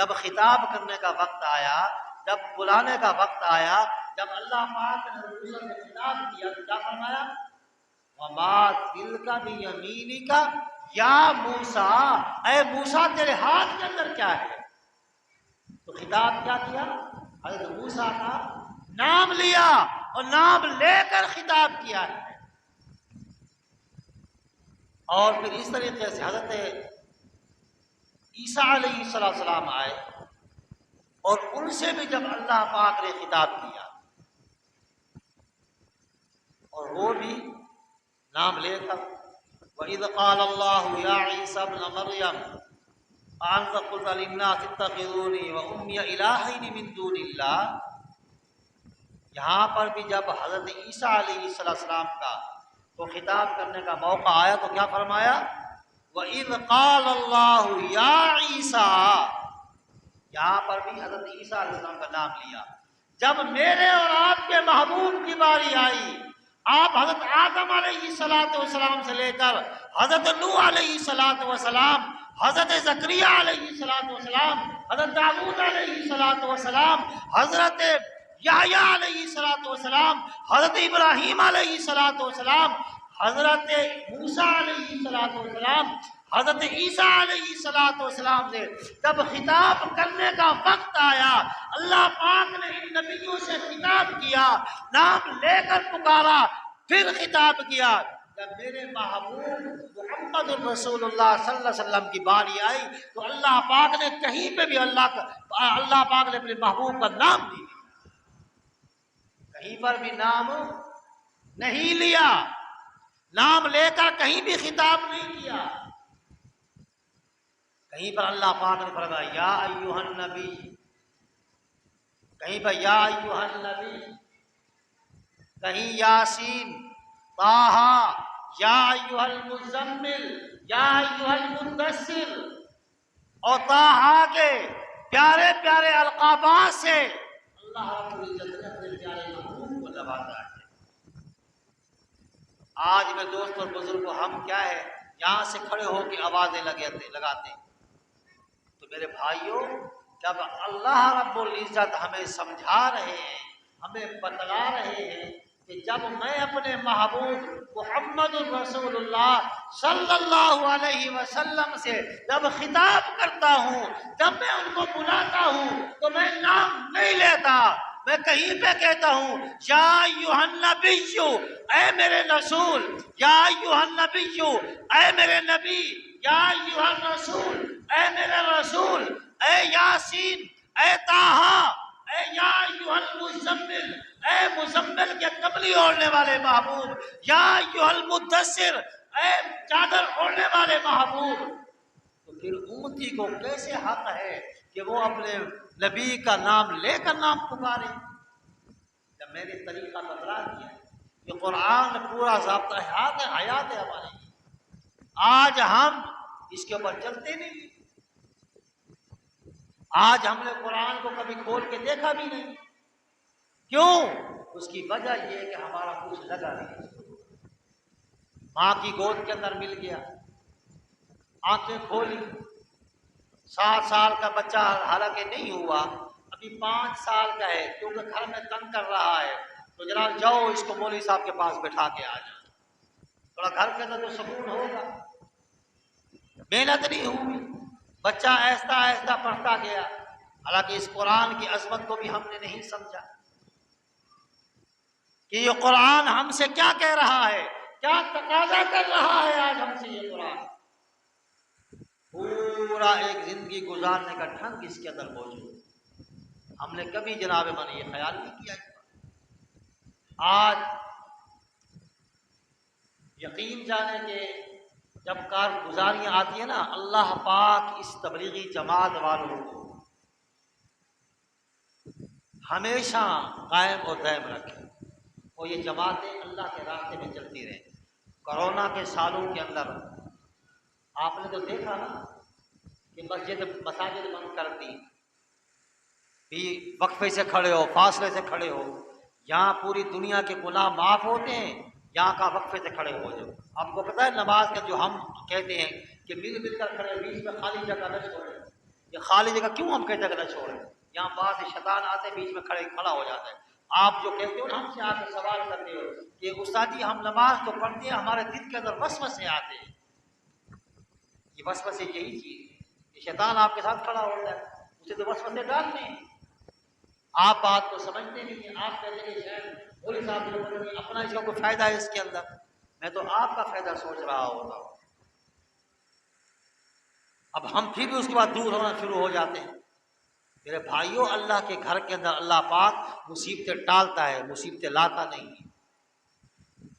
جب خطاب کرنے کا وقت آیا، جب بلانے کا وقت آیا، جب اللہ پاک نے موسیٰ سے خطاب کیا تو کیا فرمایا؟ وَمَا تِلْكَ بِيَمِينِكَ یا موسیٰ، اے موسیٰ تیرے ہاتھ کے اندر کیا ہے؟ تو خطاب کیا کیا؟ حضرت موسیٰ کا نام لیا اور نام لے کر خطاب کیا ہے۔ اور پھر اس طریقے سے حضرت عیسیٰ علیہ السلام آئے اور ان سے بھی جب اللہ پاک نے خطاب کیا اور وہ بھی نام لے کر وَإِذْ قَالَ اللَّهُ يَا عِيسَى ابْنَ مَرْيَمَ أَأَنْتَ قُلْتَ لِلنَّاسِ اتَّخِذُونِي وَأُمِّيَ إِلَٰهَيْنِ مِن دُونِ اللَّهِ، یہاں پر بھی جب حضرت عیسیٰ علیہ السلام کا تو خطاب کرنے کا موقع آیا تو کیا فرمایا؟ وَإِذْ قَالَ اللَّهُ يَا عِيسَى، یہاں پر بھی حضرت عیسیٰ علیہ السلام کا نام لیا۔ جب میرے اور آپ کے محبوب کی باری آئی، آپ حضرت آدم علیہ السلام سے لے کر حضرت نوح علیہ السلام، حضرت زکریا علیہ السلام، حضرت داؤد علیہ السلام، حضرت یحییٰ علیہ السلام، حضرت ابراہیم علیہ السلام، حضرت موسیٰ علیہ السلام، حضرت عیسیٰ علیہ السلام سے جب خطاب کرنے کا وقت آیا، اللہ پاک نے ان نبیوں سے خطاب کیا، نام لے کر پکارا، پھر خطاب کیا۔ جب میرے محبوب محمد الرسول اللہ صلی اللہ علیہ وسلم کی باری آئی تو اللہ پاک نے کہیں پہ بھی اللہ پاک نے اپنے محبوب کا نام نہیں لیا، کہیں پر بھی نام نہیں لیا، نام لے کر کہیں بھی خطاب نہیں کیا۔ کہیں پر اللہ پاک نے فرمایا یا ایھا النبی، کہیں پر یا ایھا النبی، کہیں یاسین، طٰہٰ، یا ایھا المزمل، یا ایھا المدثر، اور طٰہٰ کے پیارے پیارے القابات سے اللہ رب العزت نے اپنے پیارے محبوب کو نوازا ہے۔ آج میں دوست اور بزرگوں ہم کیا ہے یہاں سے کھڑے ہو کے آوازیں لگاتے ہیں، تو میرے بھائیوں جب اللہ رب العزت ہمیں سمجھا رہے ہیں، ہمیں بتلا رہے ہیں کہ جب میں اپنے محبوب محمد الرسول اللہ صلی اللہ علیہ وسلم سے جب خطاب کرتا ہوں، جب میں ان کو بلاتا ہوں تو میں نام نہیں لیتا، میں کہیں پہ کہتا ہوں یا ایھا النبی، اے میرے رسول، یا ایھا النبی، اے میرے نبی، یا ایھا الرسول، اے میرے رسول، اے یاسین، اے طٰہٰ، اے یا ایھا المزمل، اے مزمل کے کملی اوڑھنے والے محبوب، یا ایھا المدثر، اے چادر اوڑھنے والے محبوب۔ تو پھر امتی کو کیسے حق ہے کہ وہ اپنے نبی کا نام لے کر نام پکارے؟ جب میں نے طریقہ بتلا دیا کہ قرآن پورا ضابطہ حیات ہے ہمارے، آج ہم اس کے اوپر چلتے نہیں، آج ہم نے قرآن کو کبھی کھول کے دیکھا بھی نہیں۔ کیوں؟ اس کی وجہ یہ ہے کہ ہمارا کچھ لگا نہیں، ماں کی گود کے اندر مل گیا، آنکھیں کھولی، 7 سال کا بچہ حالانکہ نہیں ہوا، ابھی 5 سال کا ہے، کیونکہ گھر میں تنگ کر رہا ہے، تو جناب جاؤ اس کو مولوی صاحب کے پاس بٹھا کے آ جاؤ، تھوڑا گھر کے اندر تو سکون ہوگا۔ محنت نہیں ہوئی، بچہ آہستہ آہستہ پڑھتا گیا، حالانکہ اس قرآن کی عظمت کو بھی ہم نے نہیں سمجھا کہ یہ قرآن ہم سے کیا کہہ رہا ہے، کیا تقاضا کر رہا ہے آج ہم سے یہ قرآن۔ پورا ایک زندگی گزارنے کا ڈھنگ اس کے اندر موجود، ہم نے کبھی جناب من یہ خیال نہیں کیا۔ آج یقین جانے کے جب کارگزاریاں آتی ہیں نا، اللہ پاک اس تبلیغی جماعت والوں کو ہمیشہ قائم اور دائم رکھے، اور یہ جماعتیں اللہ کے راستے میں چلتی رہیں۔ کرونا کے سالوں کے اندر آپ نے تو دیکھا نا کہ مساجد بند کر دی، بھی وقفے سے کھڑے ہو، فاصلے سے کھڑے ہو، یہاں پوری دنیا کے گناہ معاف ہوتے ہیں، یہاں کا وقفے سے کھڑے ہو جاؤ۔ آپ کو پتہ ہے نماز کا جو ہم کہتے ہیں کہ مل کر کھڑے، بیچ میں خالی جگہ نہ چھوڑے، یہ خالی جگہ کیوں ہم کہتے ہیں نہ چھوڑیں؟ یہاں باہر سے شیطان آتے بیچ میں کھڑا ہو جاتا ہے. آپ جو کہتے ہو نا ہم سے آ کے سوال کرتے ہو کہ استاد جی ہم نماز تو پڑھتے ہیں ہمارے دل کے اندر وسوسے آتے ہیں، یہ وسوسے یہی چیز ہے کہ شیطان آپ کے ساتھ کھڑا ہوتا ہے، اسے تو وسوسے ڈالتے ہیں. آپ بات کو سمجھتے نہیں ہیں، آپ کہتے ہیں شاید مولوی صاحب جو بولیں گے اپنا اس کا کوئی فائدہ ہے اس کے اندر، میں تو آپ کا فائدہ سوچ رہا ہوتا ہوں. اب ہم پھر بھی اس کے بعد دور ہونا شروع ہو جاتے ہیں. میرے بھائیوں، اللہ کے گھر کے اندر اللہ پاک مصیبتیں ٹالتا ہے، مصیبتیں لاتا نہیں ہے.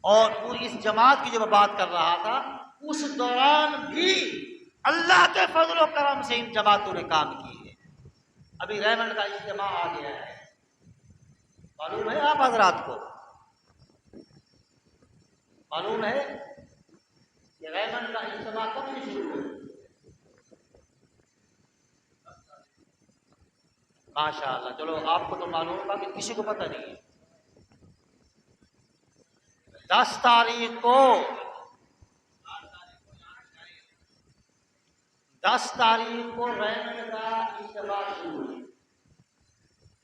اور وہ اس جماعت کی جو میں بات کر رہا تھا اس دوران بھی اللہ کے فضل و کرم سے ان جماعتوں نے کام کی ہے. ابھی ریمنڈ کا اجتماع آ گیا ہے، معلوم ہے آپ حضرات کو؟ معلوم ہے کہ ریمنڈ کا اجتماع کب سے شروع ہوا؟ ماشاء اللہ، چلو آپ کو تو معلوم ہوگا کہ کسی کو پتہ نہیں ہے. 10 تاریخ کو 10 تاریخ کو ریمنڈ کا اجتماع شروع ہے.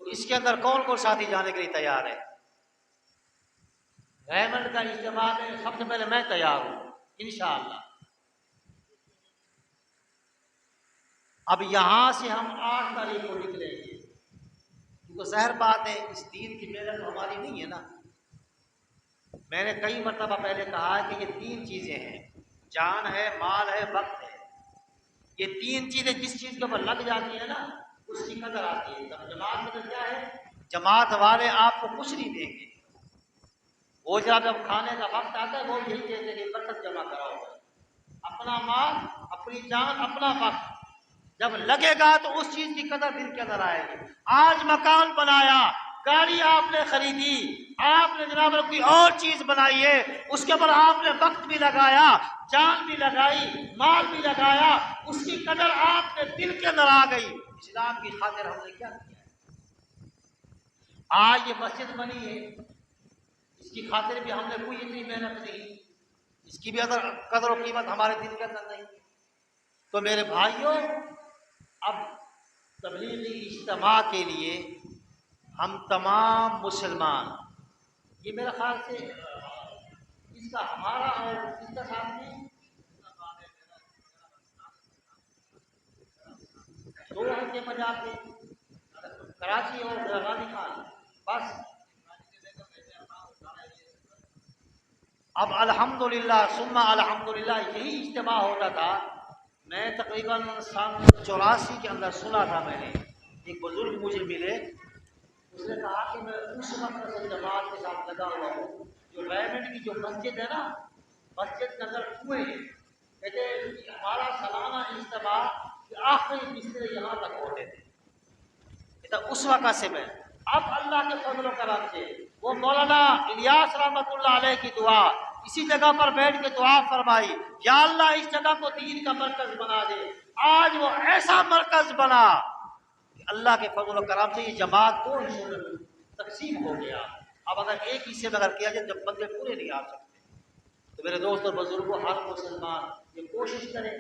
تو اس کے اندر کون کون ساتھی جانے کے لیے تیار ہے؟ ریمنڈ کا اجتماع میں سب سے پہلے میں تیار ہوں انشاءاللہ. اب یہاں سے ہم 8 تاریخ کو نکلیں گے، کیونکہ ظاہر بات ہے اس دین کی محنت ہماری نہیں ہے نا. میں نے کئی مرتبہ پہلے کہا ہے کہ یہ 3 چیزیں ہیں، جان ہے، مال ہے، وقت ہے. یہ 3 چیزیں جس چیز کے اوپر لگ جاتی ہیں نا اس کی قدر آتی ہے. تب جماعت میں تو کیا ہے، جماعت والے آپ کو کچھ نہیں دیں گے. وہ جب کھانے کا وقت آتا ہے وہ یہی کہتے ہیں کہ برکت جمع کراؤ، اپنا مال، اپنی جان، اپنا وقت جب لگے گا تو اس چیز کی قدر دل کے اندر آئے گی. آج مکان بنایا، گاڑی آپ نے خریدی، آپ نے جناب کوئی اور چیز بنائی ہے، اس کے اوپر آپ نے وقت بھی لگایا، جان بھی لگائی، مال بھی لگایا، اس کی قدر آپ کے دل کے اندر آ گئی. اسلام کی خاطر ہم نے کیا کیا ہے؟ آج یہ مسجد بنی ہے، اس کی خاطر بھی ہم نے کوئی اتنی محنت نہیں، اس کی بھی قدر و قیمت ہمارے دل کے اندر نہیں. تو میرے بھائیوں، اب تبلیغی اجتماع کے لیے ہم تمام مسلمان، یہ میرے خیال سے اس کا ہمارا اور اس کا ساتھ نہیں، 2 گھنٹے پنجاب کے کراچی اور غازی خان بس. اب الحمدللہ ثم الحمدللہ یہی اجتماع ہوتا تھا. میں تقریباً سن 84 کے اندر سنا تھا، میں نے ایک بزرگ مجھے ملے، اس نے کہا کہ میں اس وقت سے جماعت کے ساتھ لگا ہوا ہوں. جو ریمنڈ کی جو مسجد ہے نا، مسجد کے اندر کنویں ہیں، کہتے ہمارا سالانہ اجتماع آخری بسترے یہاں تک ہوتے تھے. اس وقت سے میں اب اللہ کے فضل و کرم سے وہ مولانا الیاس رحمۃ اللہ علیہ کی دعا اسی جگہ پر بیٹھ کے دعا فرمائی، یا اللہ اس جگہ کو دین کا مرکز بنا دے. آج وہ ایسا مرکز بنا کہ اللہ کے فضل و کرم سے یہ جماعت 2 حصوں میں تقسیم ہو گیا. اب اگر ایک حصے میں اگر کیا جائے جب بندے پورے نہیں آ سکتے، تو میرے دوست اور بزرگوں، ہر مسلمان یہ کوشش کرے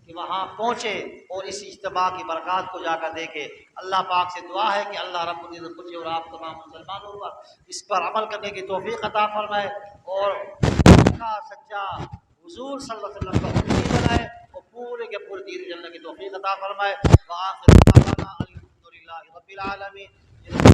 کہ وہاں پہنچے اور اس اجتماع کی برکات کو جا کر دیکھے. اللہ پاک سے دعا ہے کہ اللہ رب العزت مجھے اور آپ تمام مسلمانوں پر اس پر عمل کرنے کی توفیق عطا فرمائے اور سچا حضور صلی اللہ علیہ وسلم کا امتی بنائے اور پورے کے پورے دین جلنے کی توفیق عطا فرمائے. وآخر دعوانا الحمدللہ رب العالمین.